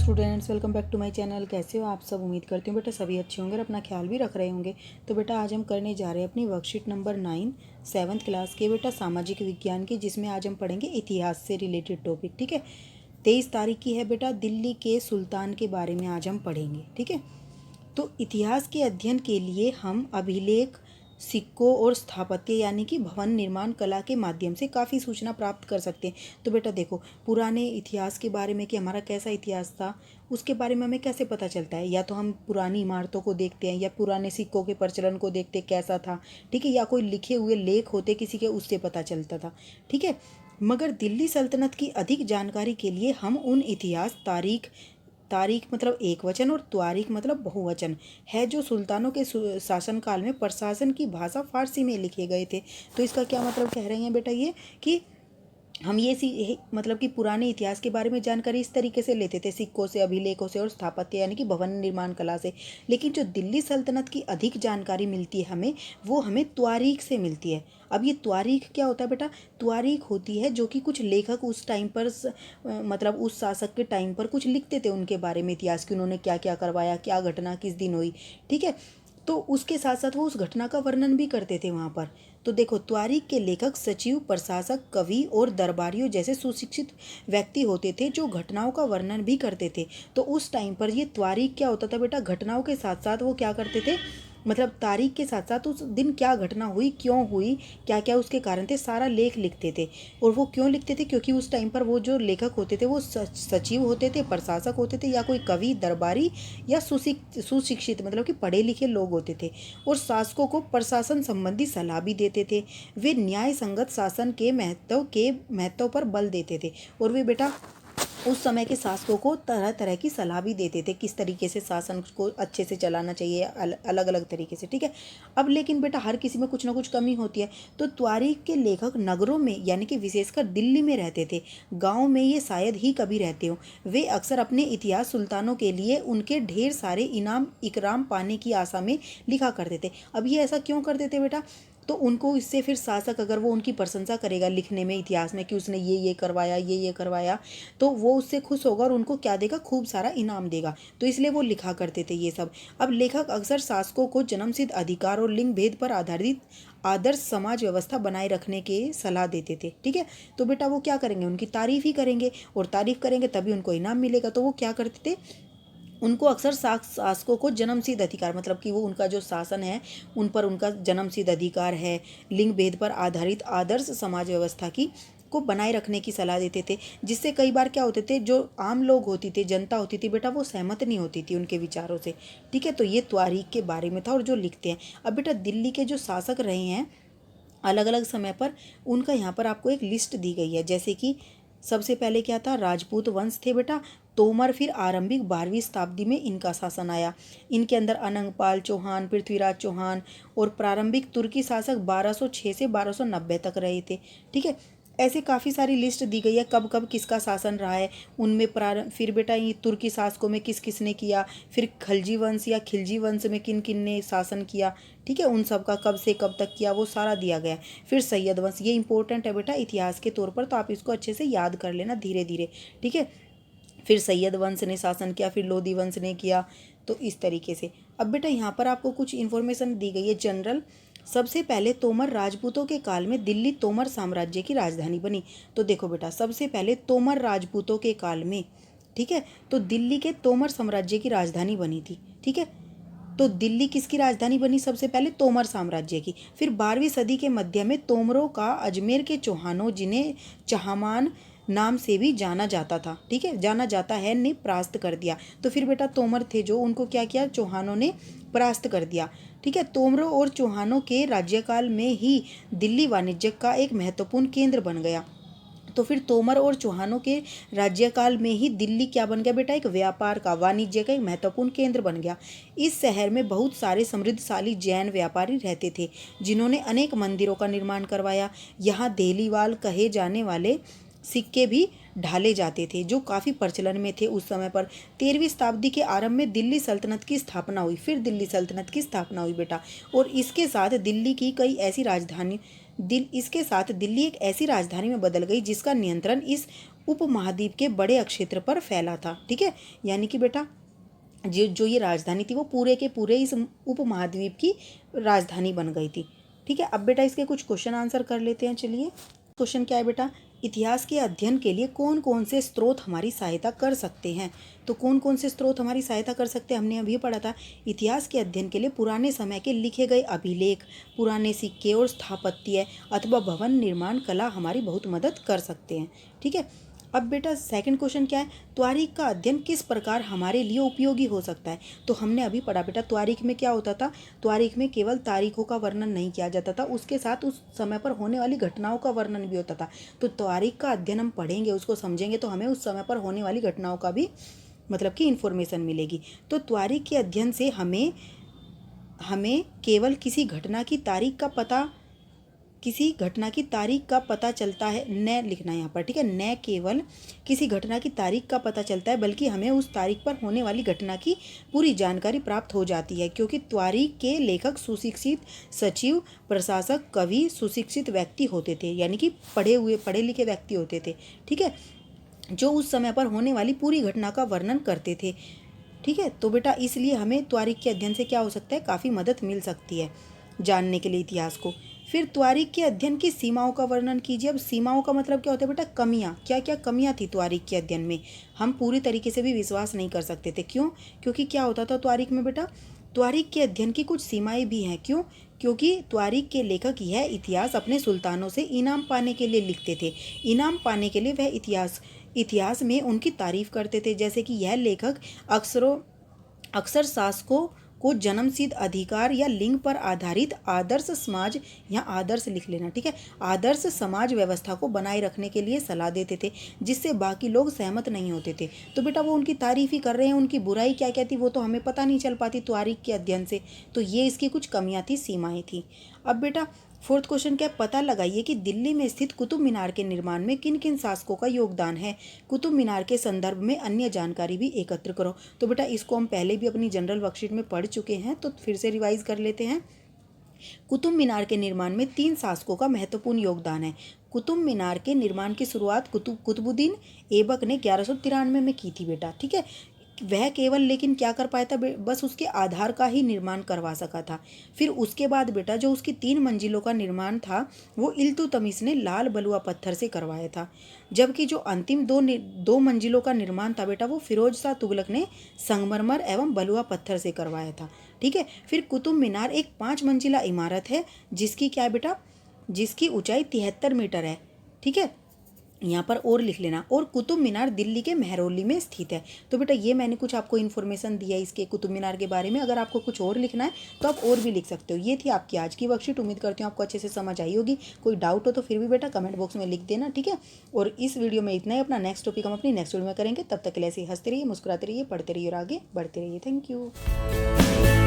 Students, welcome back to my channel. कैसे हो आप सब? उम्मीद करती हूँ बेटा सभी अच्छे होंगे और अपना ख्याल भी रख रहे होंगे। तो बेटा आज हम करने जा रहे हैं अपनी वर्कशीट नंबर 9 7th क्लास के बेटा सामाजिक विज्ञान की, जिसमें आज हम पढ़ेंगे इतिहास से रिलेटेड टॉपिक। ठीक है, 23 तारीख की है बेटा। दिल्ली के सुल्तान के बारे में आज हम पढ़ेंगे। ठीक है, तो इतिहास के अध्ययन के लिए हम अभिलेख, सिक्कों और स्थापत्य यानी कि भवन निर्माण कला के माध्यम से काफ़ी सूचना प्राप्त कर सकते हैं। तो बेटा देखो, पुराने इतिहास के बारे में कि हमारा कैसा इतिहास था उसके बारे में हमें कैसे पता चलता है? या तो हम पुरानी इमारतों को देखते हैं या पुराने सिक्कों के प्रचलन को देखते कैसा था। ठीक है, या कोई लिखे हुए लेख होते किसी के, उससे पता चलता था। ठीक है, मगर दिल्ली सल्तनत की अधिक जानकारी के लिए हम उन इतिहास, तारीख मतलब एक वचन और त्वारीख मतलब बहुवचन है, जो सुल्तानों के शासनकाल में प्रशासन की भाषा फारसी में लिखे गए थे। तो इसका क्या मतलब कह रहे हैं बेटा ये कि हम ये मतलब कि पुराने इतिहास के बारे में जानकारी इस तरीके से लेते थे, सिक्कों से, अभिलेखों से और स्थापत्य यानी कि भवन निर्माण कला से। लेकिन जो दिल्ली सल्तनत की अधिक जानकारी मिलती है हमें, वो हमें त्वारीख से मिलती है। अब ये त्वारीख क्या होता है बेटा? त्वारीख होती है जो कि कुछ लेखक उस टाइम पर मतलब उस शासक के टाइम पर कुछ लिखते थे उनके बारे में, इतिहास की उन्होंने क्या क्या करवाया, क्या घटना किस दिन हुई। ठीक है, तो उसके साथ साथ वो उस घटना का वर्णन भी करते थे वहाँ पर। तो देखो, त्वारीख के लेखक सचिव, प्रशासक, कवि और दरबारियों जैसे सुशिक्षित व्यक्ति होते थे जो घटनाओं का वर्णन भी करते थे। तो उस टाइम पर ये त्वारीख क्या होता था बेटा? घटनाओं के साथ साथ वो क्या करते थे, मतलब तारीख के साथ साथ उस दिन क्या घटना हुई, क्यों हुई, क्या क्या उसके कारण थे, सारा लेख लिखते थे। और वो क्यों लिखते थे? क्योंकि उस टाइम पर वो जो लेखक होते थे वो सचिव होते थे, प्रशासक होते थे, या कोई कवि, दरबारी या सुशिक्षित मतलब कि पढ़े लिखे लोग होते थे। और शासकों को प्रशासन संबंधी सलाह भी देते थे। वे न्याय संगत शासन के महत्व पर बल देते थे। और वे बेटा उस समय के शासकों को तरह तरह की सलाह भी देते थे, किस तरीके से शासन को अच्छे से चलाना चाहिए, अलग अलग तरीके से। ठीक है, अब लेकिन बेटा हर किसी में कुछ ना कुछ कमी होती है। तो त्वारीख के लेखक नगरों में यानी कि विशेषकर दिल्ली में रहते थे, गाँव में ये शायद ही कभी रहते हो। वे अक्सर अपने इतिहास सुल्तानों के लिए उनके ढेर सारे इनाम इकराम पाने की आशा में लिखा करते थे। अब ये ऐसा क्यों करते थे बेटा? तो उनको इससे फिर शासक अगर वो उनकी प्रशंसा करेगा लिखने में, इतिहास में, कि उसने ये करवाया, ये करवाया, तो वो उससे खुश होगा और उनको क्या देगा? खूब सारा इनाम देगा। तो इसलिए वो लिखा करते थे ये सब। अब लेखक अक्सर शासकों को जन्मसिद्ध अधिकार और लिंग भेद पर आधारित आदर्श समाज व्यवस्था बनाए रखने के सलाह देते थे। ठीक है, तो बेटा वो क्या करेंगे? उनकी तारीफ ही करेंगे, और तारीफ करेंगे तभी उनको इनाम मिलेगा। तो वो क्या करते थे? उनको अक्सर शासकों को जन्मसिद्ध अधिकार, मतलब कि वो उनका जो शासन है उन पर उनका जन्मसिद्ध अधिकार है, लिंग भेद पर आधारित आदर्श समाज व्यवस्था की को बनाए रखने की सलाह देते थे। जिससे कई बार क्या होते थे, जो आम लोग होती थे, जनता होती थी बेटा, वो सहमत नहीं होती थी उनके विचारों से। ठीक है, तो ये त्वारीख के बारे में था। और जो लिखते हैं, अब बेटा दिल्ली के जो शासक रहे हैं अलग अलग समय पर, उनका यहाँ पर आपको एक लिस्ट दी गई है। जैसे कि सबसे पहले क्या था? राजपूत वंश थे बेटा, तोमर। फिर आरंभिक 12वीं शताब्दी में इनका शासन आया। इनके अंदर अनंगपाल चौहान, पृथ्वीराज चौहान और प्रारंभिक तुर्की शासक 1206 से 1290 तक रहे थे। ठीक है, ऐसे काफ़ी सारी लिस्ट दी गई है कब कब किसका शासन रहा है उनमें। फिर बेटा ये तुर्की शासकों में किस किसने किया, फिर खलजी वंश या खिलजी वंश में किन किन ने शासन किया। ठीक है, उन सब का कब से कब तक किया वो सारा दिया गया है। फिर सैयद वंश, ये इंपॉर्टेंट है बेटा इतिहास के तौर पर, तो आप इसको अच्छे से याद कर लेना धीरे धीरे। ठीक है, फिर सैयद वंश ने शासन किया, फिर लोधी वंश ने किया। तो इस तरीके से अब बेटा यहाँ पर आपको कुछ इन्फॉर्मेशन दी गई है जनरल। सबसे पहले तोमर राजपूतों के काल में दिल्ली तोमर साम्राज्य की राजधानी बनी। तो देखो बेटा, सबसे पहले तोमर राजपूतों के काल में, ठीक है, तो दिल्ली के तोमर साम्राज्य की राजधानी बनी थी। ठीक है, तो दिल्ली किसकी राजधानी बनी? सबसे पहले तोमर साम्राज्य की। फिर 12वीं सदी के मध्य में तोमरों का अजमेर के चौहानों, जिन्हें चहामान नाम से भी जाना जाता था, ठीक है, जाना जाता है, ने परास्त कर दिया। तो फिर बेटा तोमर थे जो, उनको क्या किया? चौहानों ने परास्त कर दिया। ठीक है, तोमरों और चौहानों के राज्यकाल में ही दिल्ली वाणिज्य का एक महत्वपूर्ण केंद्र बन गया। तो फिर तोमर और चौहानों के राज्यकाल में ही दिल्ली क्या बन गया बेटा? एक व्यापार का, वाणिज्य का एक महत्वपूर्ण केंद्र बन गया। इस शहर में बहुत सारे समृद्धशाली जैन व्यापारी रहते थे, जिन्होंने अनेक मंदिरों का निर्माण करवाया। यहाँ देहलीवाल कहे जाने वाले सिक्के भी ढाले जाते थे, जो काफ़ी प्रचलन में थे उस समय पर। 13वीं शताब्दी के आरंभ में दिल्ली सल्तनत की स्थापना हुई। फिर दिल्ली सल्तनत की स्थापना हुई बेटा, और इसके साथ दिल्ली की कई ऐसी राजधानी इसके साथ दिल्ली एक ऐसी राजधानी में बदल गई जिसका नियंत्रण इस उपमहाद्वीप के बड़े क्षेत्र पर फैला था। ठीक है, यानी कि बेटा जो ये राजधानी थी वो पूरे के पूरे इस उपमहाद्वीप की राजधानी बन गई थी। ठीक है, अब बेटा इसके कुछ क्वेश्चन आंसर कर लेते हैं। चलिए, क्वेश्चन क्या है बेटा, इतिहास के अध्ययन के लिए कौन कौन से स्रोत हमारी सहायता कर सकते हैं। तो कौन कौन से स्रोत हमारी सहायता कर सकते हैं, हमने अभी पढ़ा था। इतिहास के अध्ययन के लिए पुराने समय के लिखे गए अभिलेख, पुराने सिक्के और स्थापत्य अथवा भवन निर्माण कला हमारी बहुत मदद कर सकते हैं। ठीक है, अब बेटा सेकंड क्वेश्चन क्या है, त्वारीख का अध्ययन किस प्रकार हमारे लिए उपयोगी हो सकता है। तो हमने अभी पढ़ा बेटा, त्वारीख में क्या होता था, त्वारीख में केवल तारीखों का वर्णन नहीं किया जाता था, उसके साथ उस समय पर होने वाली घटनाओं का वर्णन भी होता था। तो त्वारीख का अध्ययन हम पढ़ेंगे, उसको समझेंगे तो हमें उस समय पर होने वाली घटनाओं का भी मतलब कि इन्फॉर्मेशन मिलेगी। तो त्वारीख के अध्ययन से हमें केवल किसी घटना की तारीख का पता चलता है, न लिखना यहाँ पर। ठीक है, न केवल किसी घटना की तारीख का पता चलता है बल्कि हमें उस तारीख पर होने वाली घटना की पूरी जानकारी प्राप्त हो जाती है, क्योंकि त्वारीख के लेखक सुशिक्षित सचिव, प्रशासक, कवि, सुशिक्षित व्यक्ति होते थे, यानी कि पढ़े लिखे व्यक्ति होते थे। ठीक है, जो उस समय पर होने वाली पूरी घटना का वर्णन करते थे। ठीक है, तो बेटा इसलिए हमें त्वारीख के अध्ययन से क्या हो सकता है, काफ़ी मदद मिल सकती है जानने के लिए इतिहास को। फिर त्वारीख के अध्ययन की सीमाओं का वर्णन कीजिए। अब सीमाओं का मतलब क्या होता है बेटा, कमियाँ। क्या क्या कमियाँ थी त्वारीख के अध्ययन में, हम पूरी तरीके से भी विश्वास नहीं कर सकते थे। क्यों? क्योंकि क्या होता था त्वारीख में बेटा, त्वारीख के अध्ययन की कुछ सीमाएं भी हैं। क्यों? क्योंकि त्वारीख के लेखक यह इतिहास अपने सुल्तानों से इनाम पाने के लिए लिखते थे। इनाम पाने के लिए वह इतिहास में उनकी तारीफ करते थे। जैसे कि यह लेखक अक्सर शासकों को जन्मसिद्ध अधिकार या लिंग पर आधारित आदर्श समाज, यहाँ आदर्श लिख लेना। ठीक है, आदर्श समाज व्यवस्था को बनाए रखने के लिए सलाह देते थे, जिससे बाकी लोग सहमत नहीं होते थे। तो बेटा वो उनकी तारीफ ही कर रहे हैं, उनकी बुराई क्या क्या थी वो तो हमें पता नहीं चल पाती त्वारीख के अध्ययन से। तो ये इसकी कुछ कमियाँ थी, सीमाएँ थी। अब बेटा फोर्थ क्वेश्चन क्या, पता लगाइए कि दिल्ली में स्थित कुतुब मीनार के निर्माण में किन किन शासकों का योगदान है। कुतुब मीनार के संदर्भ में अन्य जानकारी भी एकत्र करो। तो बेटा इसको हम पहले भी अपनी जनरल वर्कशीट में पढ़ चुके हैं, तो फिर से रिवाइज कर लेते हैं। कुतुब मीनार के निर्माण में 3 शासकों का महत्वपूर्ण योगदान है। कुतुब मीनार के निर्माण की शुरुआत कुतुबुद्दीन ऐबक ने 1193 में की थी बेटा। ठीक है, वह केवल लेकिन क्या कर पाया था, बस उसके आधार का ही निर्माण करवा सका था। फिर उसके बाद बेटा जो उसकी 3 मंजिलों का निर्माण था वो इल्तुतमिश ने लाल बलुआ पत्थर से करवाया था, जबकि जो अंतिम दो मंजिलों का निर्माण था बेटा वो फिरोज शाह तुगलक ने संगमरमर एवं बलुआ पत्थर से करवाया था। ठीक है, फिर कुतुब मीनार एक 5 मंजिला इमारत है जिसकी क्या है बेटा, जिसकी ऊंचाई 73 मीटर है। ठीक है, यहाँ पर और लिख लेना। और कुतुब मीनार दिल्ली के मेहरौली में स्थित है। तो बेटा ये मैंने कुछ आपको इन्फॉर्मेशन दिया इसके कुतुब मीनार के बारे में। अगर आपको कुछ और लिखना है तो आप और भी लिख सकते हो। ये थी आपकी आज की वर्कशीट। उम्मीद करती हूँ आपको अच्छे से समझ आई होगी। कोई डाउट हो तो फिर भी बेटा कमेंट बॉक्स में लिख देना। ठीक है, और इस वीडियो में इतना ही। अपना नेक्स्ट टॉपिक हम अपनी नेक्स्ट वीडियो में करेंगे। तब तक के लिए ऐसे ही हंसते रहिए, मुस्कुराते रहिए, पढ़ते रहिए और आगे बढ़ते रहिए। Thank you.